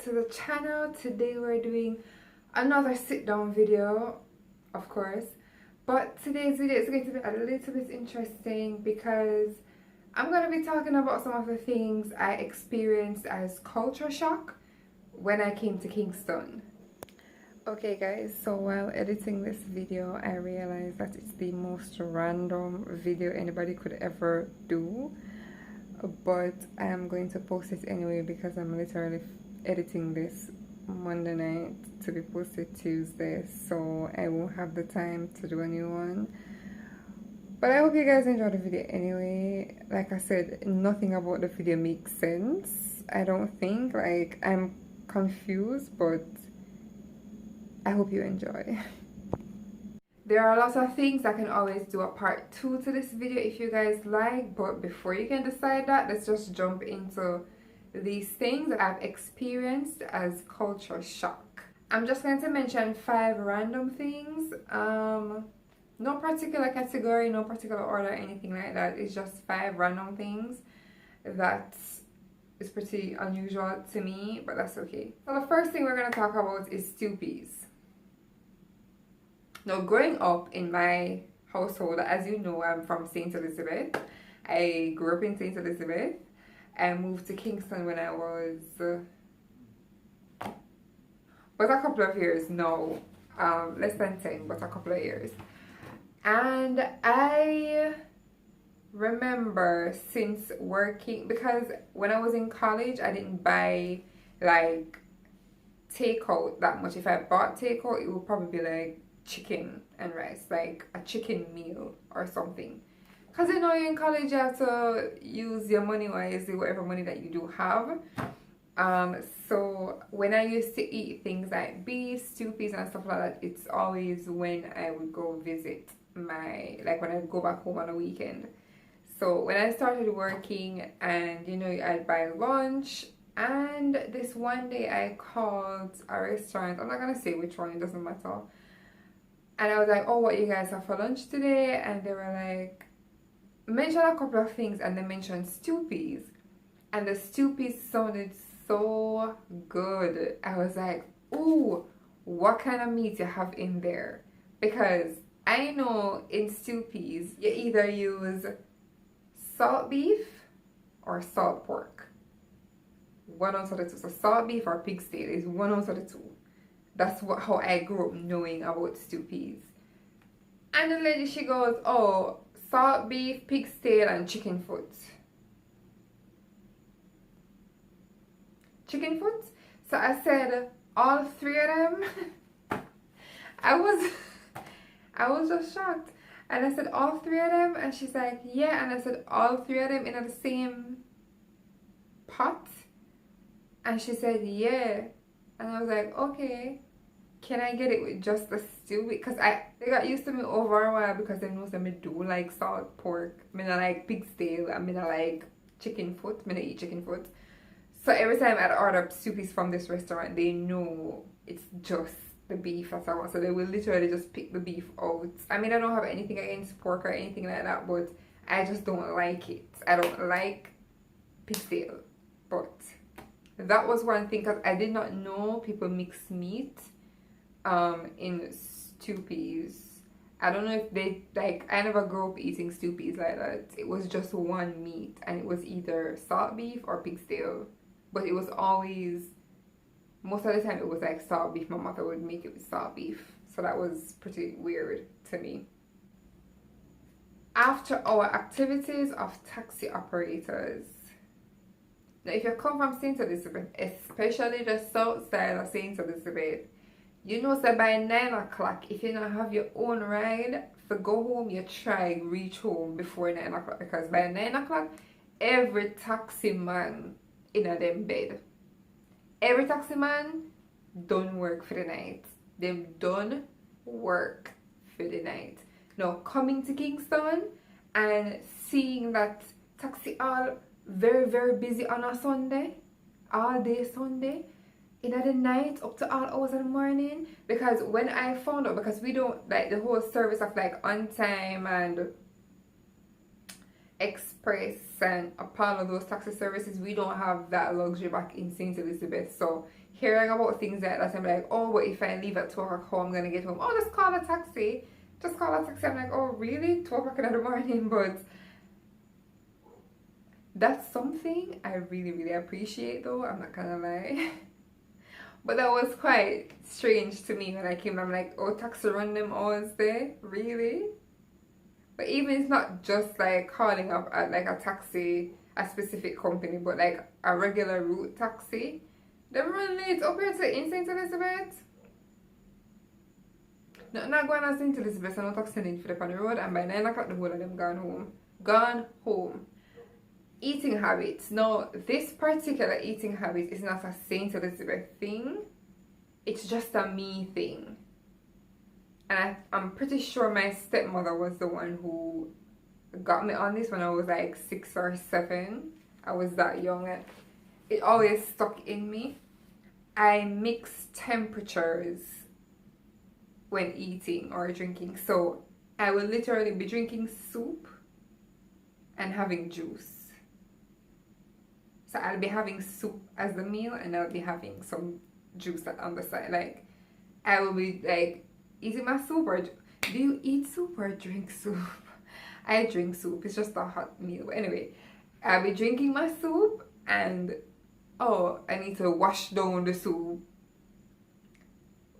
to the channel. Today we're doing another sit down video, of course, but today's video is going to be a little bit interesting because I'm going to be talking about some of the things I experienced as culture shock when I came to Kingston. Okay guys, so while editing this video I realized that it's the most random video anybody could ever do, but I am going to post it anyway because I'm literally editing this Monday night to be posted Tuesday, so I won't have the time to do a new one. But I hope you guys enjoyed the video anyway. Like I said, nothing about the video makes sense, I don't think. Like, I'm confused, but I hope you enjoy. There are lots of things I can always do a part 2 to this video if you guys like, but before you can decide that, let's just jump into these things that I've experienced as culture shock. I'm just going to mention 5 random things. No particular category, no particular order, anything like that. It's just 5 random things that is pretty unusual to me, but that's okay. So the first thing we're going to talk about is stoopies. Now, growing up in my household, as you know, I'm from St. Elizabeth. I grew up in St. Elizabeth. I moved to Kingston when I was but a couple of years now, less than 10, but a couple of years. And I remember since working, because when I was in college, I didn't buy like takeout that much. If I bought takeout, it would probably be like chicken and rice, like a chicken meal or something. Because you know, you're in college, you have to use your money wisely, whatever money that you do have. So when I used to eat things like beef, stew peas and stuff like that, it's always when I would go visit my, like when I go back home on a weekend. So when I started working, and you know, I'd buy lunch, and this one day I called a restaurant, I'm not gonna say which one, it doesn't matter. And I was like, oh, what you guys have for lunch today? And they were like, mention a couple of things, and they mentioned stew peas, and the stew peas sounded so good. I was like, ooh, what kind of meat you have in there? Because I know in stew peas you either use salt beef or salt pork, one out of the two. So salt beef or pig's tail is one out of the two. That's how I grew up knowing about stew peas. And the lady, she goes, oh, salt beef, pig's tail, and chicken foot. Chicken foot? So I said, all 3 of them? I was just shocked. And I said, all 3 of them? And she's like, yeah. And I said, all 3 of them in the same pot? And she said, yeah. And I was like, okay, can I get it with just the stew? Because they got used to me over a while because they know that me do like salt pork. I don't like pig's tail. I don't like chicken foot. I don't eat chicken foot. So every time I'd order stew peas from this restaurant, they know it's just the beef that I want. So they will literally just pick the beef out. I mean, I don't have anything against pork or anything like that, but I just don't like it. I don't like pig's tail. But that was one thing, because I did not know people mix meat in stew peas. I don't know if they, like, I never grew up eating stew peas like that. It was just one meat, and it was either salt beef or pig's tail. But it was always, most of the time it was like salt beef. My mother would make it with salt beef. So that was pretty weird to me. After our activities of taxi operators. Now, if you come from St. Elizabeth, especially the south side of St. Elizabeth, you know that by 9 o'clock, if you don't have your own ride, for go home, you try reach home before 9 o'clock. Because by 9 o'clock, every taxi man in a them bed. Every taxi man done work for the night. Them done work for the night. Now, coming to Kingston and seeing that taxi all very, very busy on a Sunday, all day Sunday, in the night up to all hours of the morning. Because when I found out, because we don't like the whole service of like on time and express and Apollo, those taxi services, we don't have that luxury back in St. Elizabeth. So hearing about things like that, I'm like, oh, but if I leave at 2 o'clock, how I'm gonna get home? Oh, just call a taxi. Just call a taxi. I'm like, oh, really? 2 o'clock in the morning? But that's something I really, really appreciate, though. I'm not gonna lie. But that was quite strange to me when I came. I'm like, oh, taxi run them hours there? Really? But even it's not just like calling up at like a taxi, a specific company, but like a regular route taxi. They run late up here to in St. Elizabeth. No, not going to St. Elizabeth, I'm not taxiing for the on the road, and by 9 o'clock the whole of them gone home. Gone home. Eating habits. No, this particular eating habit is not a St. Elizabeth thing. It's just a me thing. And I'm pretty sure my stepmother was the one who got me on this when I was like 6 or 7. I was that young. It always stuck in me. I mix temperatures when eating or drinking. So I will literally be drinking soup and having juice. So I'll be having soup as the meal and I'll be having some juice on the side. Like I will be like eating my soup, or do you eat soup or drink soup? I drink soup. It's just a hot meal. But anyway, I'll be drinking my soup and oh, I need to wash down the soup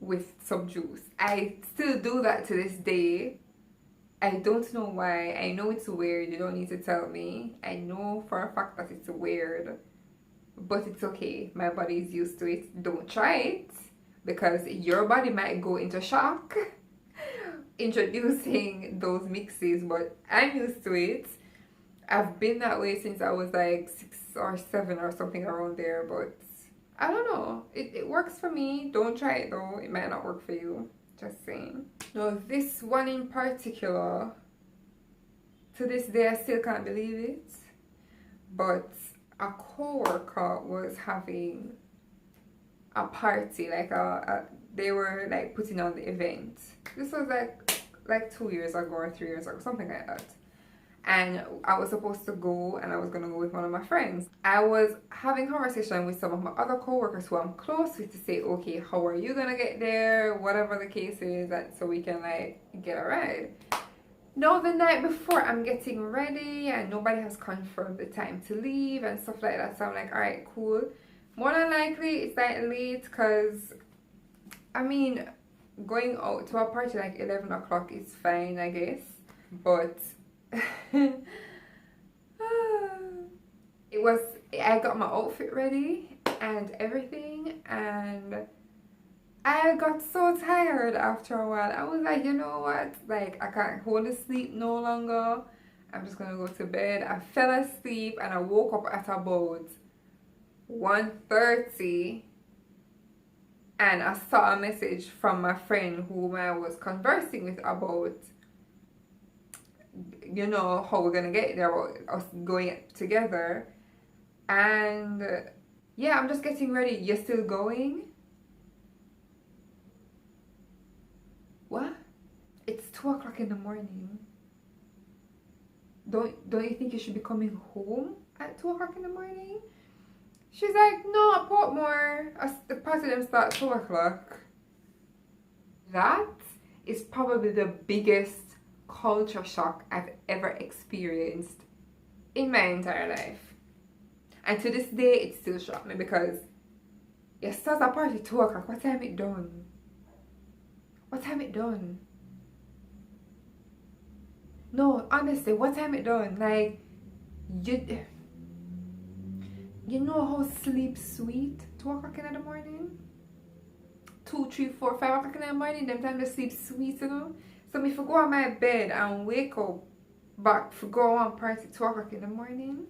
with some juice. I still do that to this day. I don't know why. I know it's weird. You don't need to tell me. I know for a fact that it's weird. But it's okay. My body is used to it. Don't try it, because your body might go into shock introducing those mixes. But I'm used to it. I've been that way since I was like 6 or 7 or something around there. But I don't know. It works for me. Don't try it though. It might not work for you. Just saying. No, this one in particular, to this day I still can't believe it. But a co-worker was having a party, like they were like putting on the event. This was like 2 years ago or 3 years ago, something like that. And I was supposed to go, and I was gonna go with one of my friends. I was having conversation with some of my other co-workers who I'm close with to say, okay, how are you gonna get there, whatever the case is, that so we can like get a ride. No, the night before I'm getting ready and nobody has confirmed the time to leave and stuff like that. So I'm like, all right, cool. More than likely it's like late, because I mean, going out to a party like 11 o'clock is fine, I guess. But I got my outfit ready and everything, and I got so tired after a while. I was like, you know what, like I can't hold the sleep no longer. I'm just gonna go to bed. I fell asleep and I woke up at about 1:30, and I saw a message from my friend whom I was conversing with about, you know, how we're gonna get there, about us going together. And yeah, I'm just getting ready. You're still going? What? It's 2 o'clock in the morning. Don't you think you should be coming home at 2 o'clock in the morning? She's like, no, at Portmore. The party them start at 2 o'clock. That is probably the biggest culture shock I've ever experienced in my entire life. And to this day, it still shocked me, because it starts a party 2 o'clock. What time it done? What time it done? No, honestly, what time it done? Like, you know how sleep sweet? 2 o'clock in the morning? 2, 3, 4, 5 o'clock in the morning, them time to sleep sweet, you know? So if I go on my bed and wake up back to go on party 2 o'clock in the morning,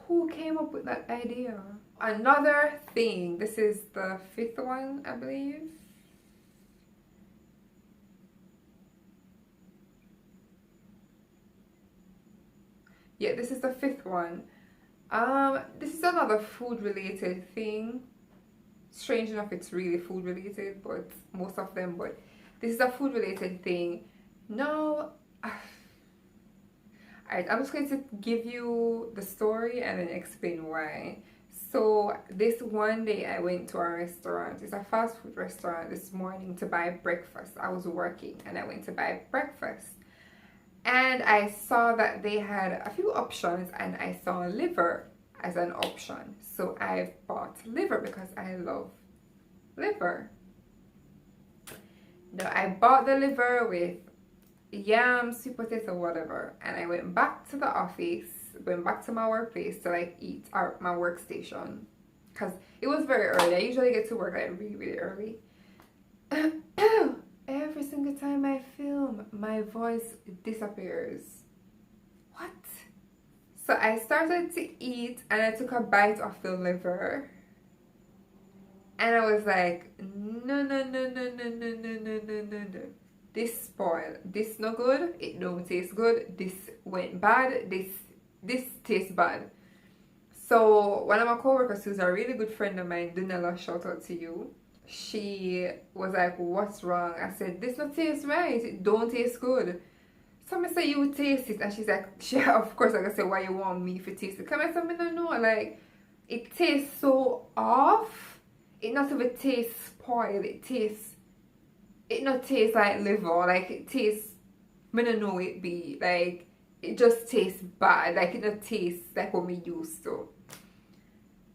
who came up with that idea? Another thing, this is the 5th one, I believe. Yeah, this is the 5th one. This is another food related thing. Strange enough, it's really food related, but most of them, but this is a food related thing. Now, alright, I'm just going to give you the story and then explain why. So this one day I went to a restaurant. It's a fast food restaurant this morning to buy breakfast. I was working and I went to buy breakfast. And I saw that they had a few options and I saw liver as an option. So I bought liver because I love liver. Now I bought the liver with yam, sweet potato, whatever. And I went back to the office, went back to my workplace to like eat at my workstation. Because it was very early. I usually get to work like really, really early. Every single time I film, my voice disappears. What? So I started to eat and I took a bite of the liver. And I was like, no, no, no, no, no, no, no, no, no, no, no. This spoiled. This no good. It don't taste good. This went bad. This tastes bad. So one of my coworkers, who's a really good friend of mine, Dunella, shout out to you. She was like, what's wrong? I said, this not taste right. It don't taste good. So I said, you taste it. And she's like, yeah, of course. Like I said, why you want me to taste it? Come I said, I know. Like, it tastes so off. It not even tastes spoiled. It not taste like liver. Like, it tastes, I don't know it be. Like, it just tastes bad. Like, it not tastes like what we used to.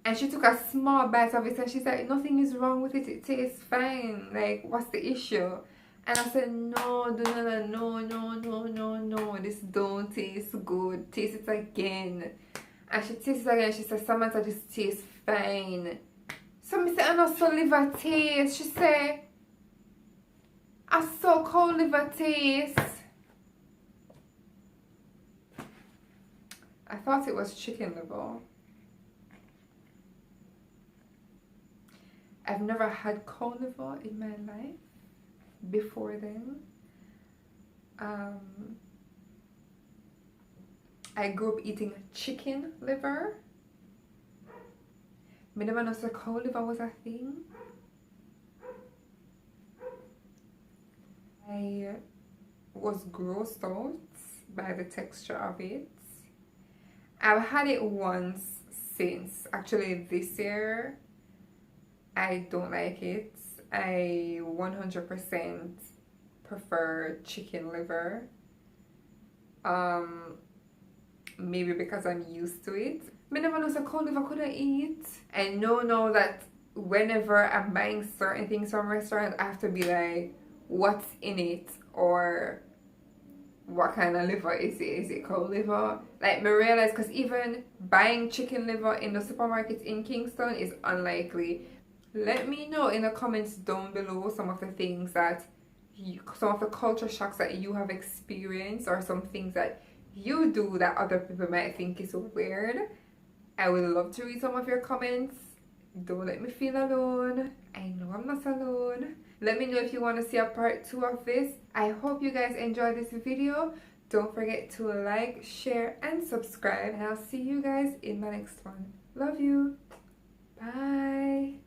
And she took a small bite of it and she's like, nothing is wrong with it. It tastes fine. Like, what's the issue? And I said, no, no. This don't taste good. Taste it again. And she tastes it again. She said, Samantha, this tastes fine. So I said, I know so liver taste. She said, I saw cold liver taste. I thought it was chicken liver. I've never had cold liver in my life before then. I grew up eating chicken liver. I never knew so cold liver was a thing. I was grossed out by the texture of it. I've had it once since, actually this year. I don't like it. I 100% prefer chicken liver. Maybe because I'm used to it. I never know so cold liver could I eat. I know now that whenever I'm buying certain things from restaurants, I have to be like, what's in it? Or what kind of liver is it? Is it cold liver? Like, I realize, because even buying chicken liver in the supermarket in Kingston is unlikely. Let me know in the comments down below some of the things that some of the culture shocks that you have experienced, or some things that you do that other people might think is weird. I would love to read some of your comments. Don't let me feel alone. I know I'm not alone. Let me know if you want to see a part 2 of this. I hope you guys enjoyed this video. Don't forget to like, share, and subscribe. And I'll see you guys in my next one. Love you. Bye.